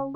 Od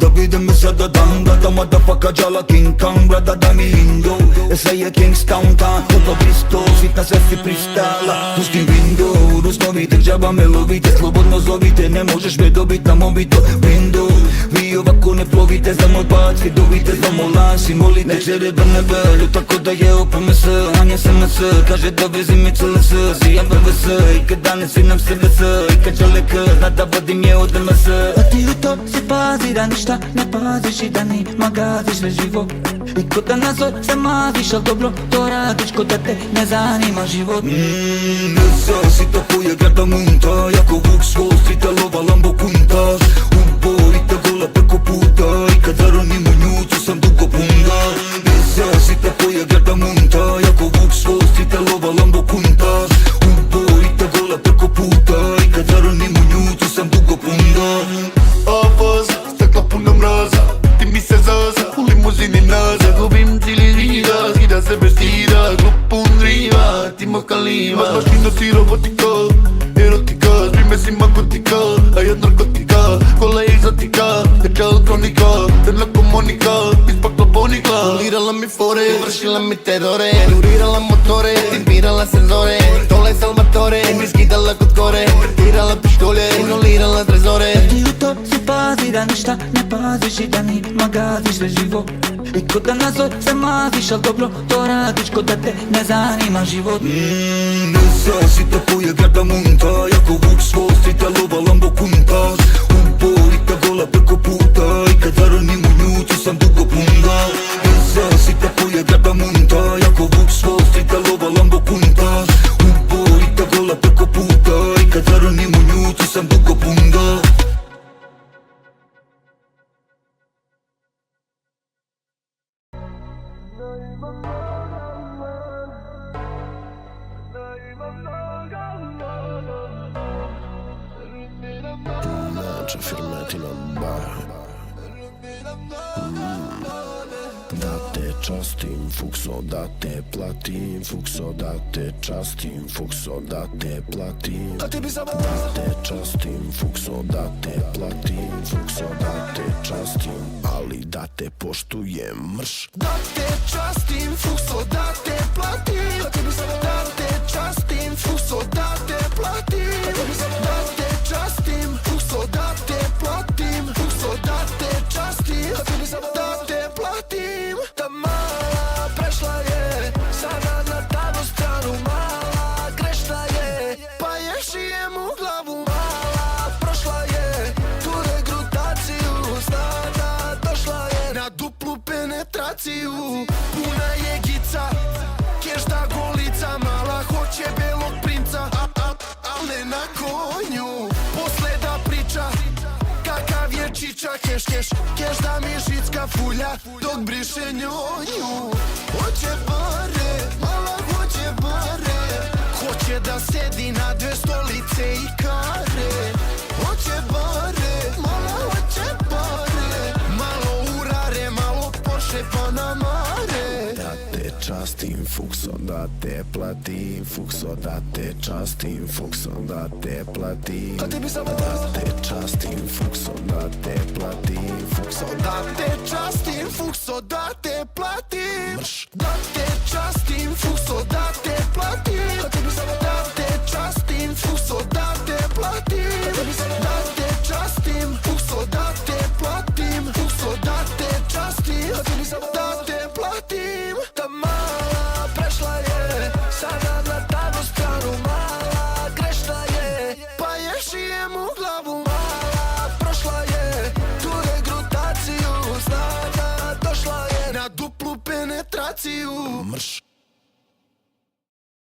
da vidim se da dan da motherfucker jala King Kong brada da mi lindo Esa je Kingstown town Todo bisto, svitna sve si pristala Pustim window, rusnovite džaba me lovite Slobodno zovite, ne možeš me dobit na mobito Window, vi ovako ne plovite Za moj pad, vidovite, znamo lansi Molite, neće reba ne belju Tako da je OPMS, Anja SMS Kaže da vezi mi CLS, zijam VVS I kad danes svinam se VS I kad žele k, zna da vodim je od MS A ti u to si pazi da ništa ne paziš I da nima gaziš sve živo I ko da nazor se maziš Al dobro to radiš ko da te ne zanima život Nesa si tako je grada munta Jako Vuk s Wall Streeta lova Lambo kuntaš Uborita gola preko puta I kad zaronim u nju tu sam dugo punga Nesa si tako je grada munta Jako Vuk s Wall Streeta lova Lambo kuntaš Uborita gola preko puta I kad zaronim u nju tu sam dugo punga Avaz, stakla puna mraza Ti mi se zaza, u limuzini nazad Lovim cijeli vida, zida se bez tira Glup pun driva, ti moj kaliva Mašina si robotika, erotika Sprime si makotika, a ja narkotika Kola je egzotika, teča elektronika Trna ko Monika, ispakla bonika Polirala mi fore, vršila mi terore Durirala motore, timbirala senzore Tole Salvatore, mi skidala kod kore Tirala pištolje, inolirala trezore Ti u to si pazi da ništa ne paziš I da nima gaziš sve živo I ko da nazor se maziš Al dobro to radiš ko da te ne zanima život Nesa si tako je grada munta Jako Vuk s Wall Streeta lova Lambo kuntaš Uborita gola preko puta I kad zaronim u nju tu sam dugo punga Nesa si tako je grada munta Jako Vuk s Wall Streeta lova Lambo kuntaš Uborita gola preko puta I kad zaronim u nju tu sam dugo punga Neće firmetina bar Da te častim, fukso da te platim Fukso da te častim, fukso da te platim Da te častim, fukso da te platim Fukso da te častim, ali da te poštujem mrš Da te častim, fukso da te platim Da te častim, fukso da te platim Da te častim, fukso da te platim Fukso da te častim, da te platim Ta mala prešla je, sada na tanu stranu Mala grešna je, pa ješijem u glavu Mala prošla je, tu regrutaciju Snada došla je na duplu penetraciju Puna je gica, kešta golica Mala hoće belog princa, al ne na konju Posle da priča, kakav je čiča Keš, keš, keš da mi žicka fulja Dok briše njonju Hoće bare, mala hoće bare Hoće da sedi na dve stolice i kare Hoće bare, mala hoće bare Malo urare, malo Porsche Panamare Da te častim, fukso da te platim Fukso da te častim, fukso da te platim A tebi samo Da te častim, fukso da te platim Fukso Da te častim, fukso da te platim mrš